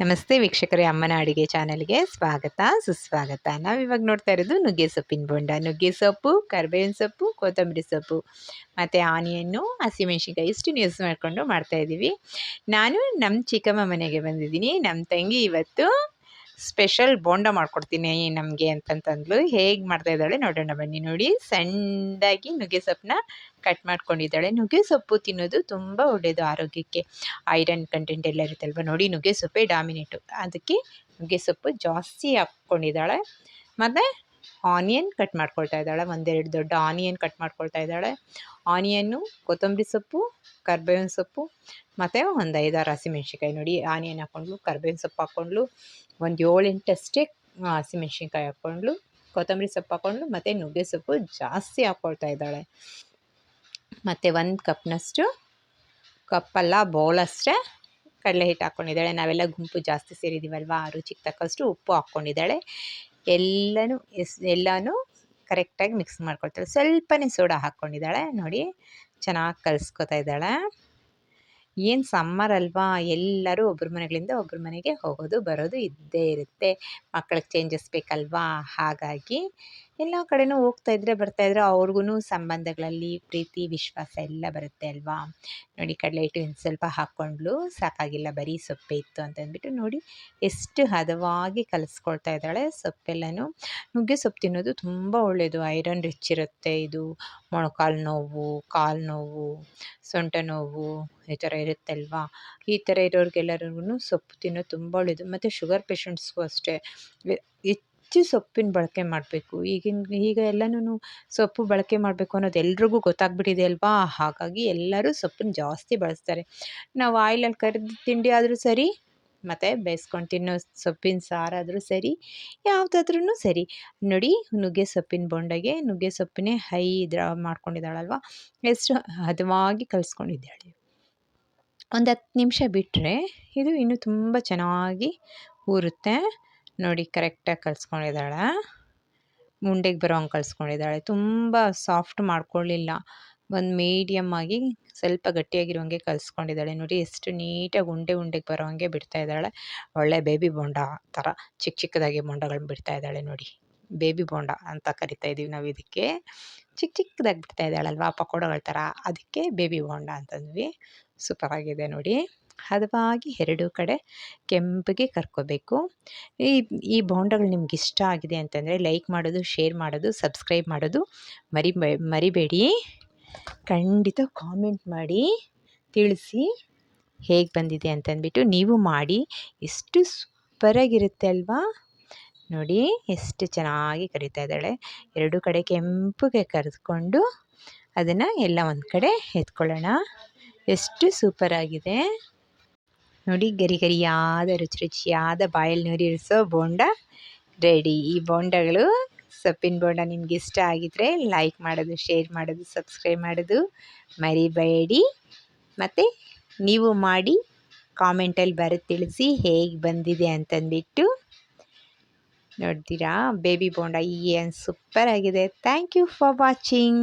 ನಮಸ್ತೆ ವೀಕ್ಷಕರೇ, ಅಮ್ಮನ ಅಡುಗೆ ಚಾನಲ್ಗೆ ಸ್ವಾಗತ ಸುಸ್ವಾಗತ. ನಾವಿವಾಗ ನೋಡ್ತಾ ಇರೋದು ನುಗ್ಗೆ ಸೊಪ್ಪಿನ ಬೋಂಡ. ನುಗ್ಗೆ ಸೊಪ್ಪು, ಕರಿಬೇವಿನ ಸೊಪ್ಪು, ಕೊತ್ತಂಬರಿ ಸೊಪ್ಪು ಮತ್ತು ಆನಿಯನ್ನು, ಹಸಿಮೆಣ್ಸಿನ್ಕಾಯಿ ಇಷ್ಟನ್ನು ಯೂಸ್ ಮಾಡಿಕೊಂಡು ಮಾಡ್ತಾಯಿದ್ದೀವಿ. ನಾನು ನಮ್ಮ ಚಿಕ್ಕಮ್ಮ ಮನೆಗೆ ಬಂದಿದ್ದೀನಿ. ನಮ್ಮ ತಂಗಿ ಇವತ್ತು ಸ್ಪೆಷಲ್ ಬೋಂಡ ಮಾಡ್ಕೊಡ್ತೀನಿ ನಮಗೆ ಅಂತಂತಂದ್ಲು. ಹೇಗೆ ಮಾಡ್ತಾಯಿದ್ದಾಳೆ ನೋಡೋಣ ಬನ್ನಿ. ನೋಡಿ, ಸಣ್ಣದಾಗಿ ನುಗ್ಗೆ ಸೊಪ್ಪನ್ನ ಕಟ್ ಮಾಡ್ಕೊಂಡಿದ್ದಾಳೆ. ನುಗ್ಗೆ ಸೊಪ್ಪು ತಿನ್ನೋದು ತುಂಬ ಒಳ್ಳೆಯದು ಆರೋಗ್ಯಕ್ಕೆ. ಐರನ್ ಕಂಟೆಂಟ್ ಎಲ್ಲ ಇರುತ್ತಲ್ವ. ನೋಡಿ, ನುಗ್ಗೆ ಸೊಪ್ಪೇ ಡಾಮಿನೇಟು, ಅದಕ್ಕೆ ನುಗ್ಗೆ ಸೊಪ್ಪು ಜಾಸ್ತಿ ಹಾಕ್ಕೊಂಡಿದ್ದಾಳೆ. ಮತ್ತು ಆನಿಯನ್ ಕಟ್ ಮಾಡ್ಕೊಳ್ತಾ ಇದ್ದಾಳೆ. ಒಂದೆರಡು ದೊಡ್ಡ ಆನಿಯನ್ ಕಟ್ ಮಾಡ್ಕೊಳ್ತಾ ಇದ್ದಾಳೆ. ಆನಿಯನ್ನು, ಕೊತ್ತಂಬರಿ ಸೊಪ್ಪು, ಕರ್ಬೇವಿನ ಸೊಪ್ಪು ಮತ್ತು ಒಂದು 5-6 ಹಸಿಮೆಣ್ಸಿನ್ಕಾಯಿ. ನೋಡಿ, ಆನಿಯನ್ ಹಾಕ್ಕೊಂಡ್ಲು, ಕರ್ಬೇವಿನ ಸೊಪ್ಪು ಹಾಕ್ಕೊಂಡ್ಲು, ಒಂದು 7-8 ಅಷ್ಟೇ ಹಸಿಮೆಣ್ಸಿನ್ಕಾಯಿ ಹಾಕ್ಕೊಂಡ್ಲು, ಕೊತ್ತಂಬರಿ ಸೊಪ್ಪು ಹಾಕ್ಕೊಂಡ್ಲು, ಮತ್ತು ನುಗ್ಗೆ ಸೊಪ್ಪು ಜಾಸ್ತಿ ಹಾಕ್ಕೊಳ್ತಾ ಇದ್ದಾಳೆ. ಮತ್ತು 1 ಕಪ್ನಷ್ಟು, ಕಪ್ಪಲ್ಲ ಬೌಲಷ್ಟೇ ಕಡಲೆ ಹಿಟ್ಟು ಹಾಕ್ಕೊಂಡಿದ್ದಾಳೆ. ನಾವೆಲ್ಲ ಗುಂಪು ಜಾಸ್ತಿ ಸೇರಿದ್ದೀವಲ್ವ, ರುಚಿಗೆ ತಕ್ಕಷ್ಟು ಉಪ್ಪು ಹಾಕ್ಕೊಂಡಿದ್ದಾಳೆ. ಎಲ್ಲನೂ ಕರೆಕ್ಟಾಗಿ ಮಿಕ್ಸ್ ಮಾಡ್ಕೊಳ್ತಾಳೆ. ಸ್ವಲ್ಪನೇ ಸೋಡಾ ಹಾಕ್ಕೊಂಡಿದ್ದಾಳೆ. ನೋಡಿ, ಚೆನ್ನಾಗಿ ಕಲಿಸ್ಕೊತಾ ಇದ್ದಾಳೆ. ಏನು ಸಮ್ಮರ್ ಅಲ್ವಾ, ಎಲ್ಲರೂ ಒಬ್ಬರ ಮನೆಗಳಿಂದ ಒಬ್ಬರ ಮನೆಗೆ ಹೋಗೋದು ಬರೋದು ಇದ್ದೇ ಇರುತ್ತೆ. ಮಕ್ಕಳಿಗೆ ಚೇಂಜಸ್ ಬೇಕಲ್ವಾ, ಹಾಗಾಗಿ ಎಲ್ಲ ಕಡೆನೂ ಹೋಗ್ತಾಯಿದ್ರೆ ಬರ್ತಾಯಿದ್ರೆ ಅವ್ರಿಗೂ ಸಂಬಂಧಗಳಲ್ಲಿ ಪ್ರೀತಿ ವಿಶ್ವಾಸ ಎಲ್ಲ ಬರುತ್ತೆ ಅಲ್ವಾ. ನೋಡಿ, ಕಡಲೆ ಹಿಟ್ಟು ಇನ್ನು ಸ್ವಲ್ಪ ಹಾಕ್ಕೊಂಡ್ಲು, ಸಾಕಾಗಿಲ್ಲ ಬರೀ ಸೊಪ್ಪೆ ಇತ್ತು ಅಂತಂದ್ಬಿಟ್ಟು. ನೋಡಿ, ಎಷ್ಟು ಹದವಾಗಿ ಕಲಿಸ್ಕೊಳ್ತಾ ಇದ್ದಾಳೆ ಸೊಪ್ಪೆಲ್ಲನೂ. ನುಗ್ಗೆ ಸೊಪ್ಪು ತಿನ್ನೋದು ತುಂಬ ಒಳ್ಳೆಯದು, ಐರನ್ ರಿಚ್ ಇರುತ್ತೆ. ಇದು ಮೊಣಕಾಲು ನೋವು, ಕಾಲು ನೋವು, ಸೊಂಟ ನೋವು ಈ ಥರ ಇರುತ್ತಲ್ವಾ, ಈ ಥರ ಇರೋರಿಗೆಲ್ಲರಿಗೂ ಸೊಪ್ಪು ತಿನ್ನೋದು ತುಂಬ ಒಳ್ಳೆಯದು. ಮತ್ತು ಶುಗರ್ ಪೇಷಂಟ್ಸ್ಗೂ ಅಷ್ಟೇ ಹೆಚ್ಚು ಸೊಪ್ಪಿನ ಬಳಕೆ ಮಾಡಬೇಕು. ಈಗ ಎಲ್ಲನೂ ಸೊಪ್ಪು ಬಳಕೆ ಮಾಡಬೇಕು ಅನ್ನೋದು ಎಲ್ರಿಗೂ ಗೊತ್ತಾಗ್ಬಿಟ್ಟಿದೆ ಅಲ್ವಾ, ಹಾಗಾಗಿ ಎಲ್ಲರೂ ಸೊಪ್ಪನ್ನು ಜಾಸ್ತಿ ಬಳಸ್ತಾರೆ. ನಾವು ಆಯಿಲಲ್ಲಿ ಕರಿದ ತಿಂಡಿ ಆದರೂ ಸರಿ, ಮತ್ತು ಬೇಯಿಸ್ಕೊಂಡು ತಿನ್ನೋ ಸೊಪ್ಪಿನ ಸಾರಾದರೂ ಸರಿ, ಯಾವುದಾದ್ರೂ ಸರಿ. ನೋಡಿ, ನುಗ್ಗೆ ಸೊಪ್ಪಿನ ಬೋಂಡಗೆ ನುಗ್ಗೆ ಸೊಪ್ಪನ್ನೇ ಮಾಡ್ಕೊಂಡಿದ್ದಾಳಲ್ವ, ಎಷ್ಟು ಹದವಾಗಿ ಕಲಿಸ್ಕೊಂಡಿದ್ದಾಳೆ. ಒಂದು 10 ನಿಮಿಷ ಬಿಟ್ಟರೆ ಇದು ಇನ್ನೂ ತುಂಬ ಚೆನ್ನಾಗಿ ಊರುತ್ತೆ. ನೋಡಿ, ಕರೆಕ್ಟಾಗಿ ಕಲಿಸ್ಕೊಂಡಿದ್ದಾಳೆ. ಉಂಡೆಗೆ ಬರೋ ಹಂಗೆ ಕಲಿಸ್ಕೊಂಡಿದ್ದಾಳೆ. ತುಂಬ ಸಾಫ್ಟ್ ಮಾಡ್ಕೊಳ್ಳಿಲ್ಲ, ಒಂದು ಮೀಡಿಯಮ್ ಆಗಿ ಸ್ವಲ್ಪ ಗಟ್ಟಿಯಾಗಿರೋಂಗೆ ಕಲಿಸ್ಕೊಂಡಿದ್ದಾಳೆ. ನೋಡಿ, ಎಷ್ಟು ನೀಟಾಗಿ ಉಂಡೆಗೆ ಬರೋ ಹಂಗೆ ಬಿಡ್ತಾ ಇದ್ದಾಳೆ. ಒಳ್ಳೆ ಬೇಬಿ ಬೋಂಡ ಥರ ಚಿಕ್ಕದಾಗಿ ಬೋಂಡಗಳನ್ನ ಬಿಡ್ತಾ ಇದ್ದಾಳೆ. ನೋಡಿ, ಬೇಬಿ ಬೋಂಡ ಅಂತ ಕರಿತಾ ಇದ್ದೀವಿ ನಾವು ಇದಕ್ಕೆ. ಚಿಕ್ಕದಾಗಿ ಬಿಡ್ತಾ ಇದ್ದಾಳಲ್ವ, ಪಕೋಡಗಳ ಥರ, ಅದಕ್ಕೆ ಬೇಬಿ ಬೋಂಡ ಅಂತಂದ್ವಿ. ಸೂಪರಾಗಿದೆ ನೋಡಿ. ಹದವಾಗಿ ಎರಡೂ ಕಡೆ ಕೆಂಪಗೆ ಕರ್ಕೋಬೇಕು. ಈ ಬೋಂಡಗಳು ನಿಮ್ಗೆ ಇಷ್ಟ ಆಗಿದೆ ಅಂತಂದರೆ ಲೈಕ್ ಮಾಡೋದು, ಶೇರ್ ಮಾಡೋದು, ಸಬ್ಸ್ಕ್ರೈಬ್ ಮಾಡೋದು ಮರಿಬೇಡಿ. ಖಂಡಿತ ಕಾಮೆಂಟ್ ಮಾಡಿ ತಿಳಿಸಿ ಹೇಗೆ ಬಂದಿದೆ ಅಂತಂದ್ಬಿಟ್ಟು. ನೀವು ಮಾಡಿ, ಎಷ್ಟು ಸೂಪರಾಗಿರುತ್ತೆ ಅಲ್ವಾ. ನೋಡಿ, ಎಷ್ಟು ಚೆನ್ನಾಗಿ ಕರಿತಾ ಇದ್ದಾಳೆ. ಎರಡೂ ಕಡೆ ಕೆಂಪಗೆ ಕರೆದುಕೊಂಡು ಅದನ್ನು ಎಲ್ಲ ಒಂದು ಕಡೆ ಎತ್ಕೊಳ್ಳೋಣ. ಎಷ್ಟು ಸೂಪರಾಗಿದೆ ನೋಡಿ. ಗರಿಯಾದ ರುಚಿಯಾದ ಬಾಯಲ್ಲಿ ನೀರಿರಿಸೋ ಬೋಂಡ ರೆಡಿ. ಈ ಬೋಂಡಗಳು, ಸೊಪ್ಪಿನ ಬೋಂಡ ನಿಮ್ಗೆ ಇಷ್ಟ ಆಗಿದ್ರೆ ಲೈಕ್ ಮಾಡೋದು, ಶೇರ್ ಮಾಡೋದು, ಸಬ್ಸ್ಕ್ರೈಬ್ ಮಾಡೋದು ಮರಿಬೇಡಿ. ಮತ್ತು ನೀವು ಮಾಡಿ ಕಾಮೆಂಟಲ್ಲಿ ಬರೆದು ತಿಳಿಸಿ ಹೇಗೆ ಬಂದಿದೆ ಅಂತಂದ್ಬಿಟ್ಟು. ನೋಡ್ತೀರಾ, ಬೇಬಿ ಬೋಂಡ ಏನು ಸೂಪರಾಗಿದೆ. Thank you for watching.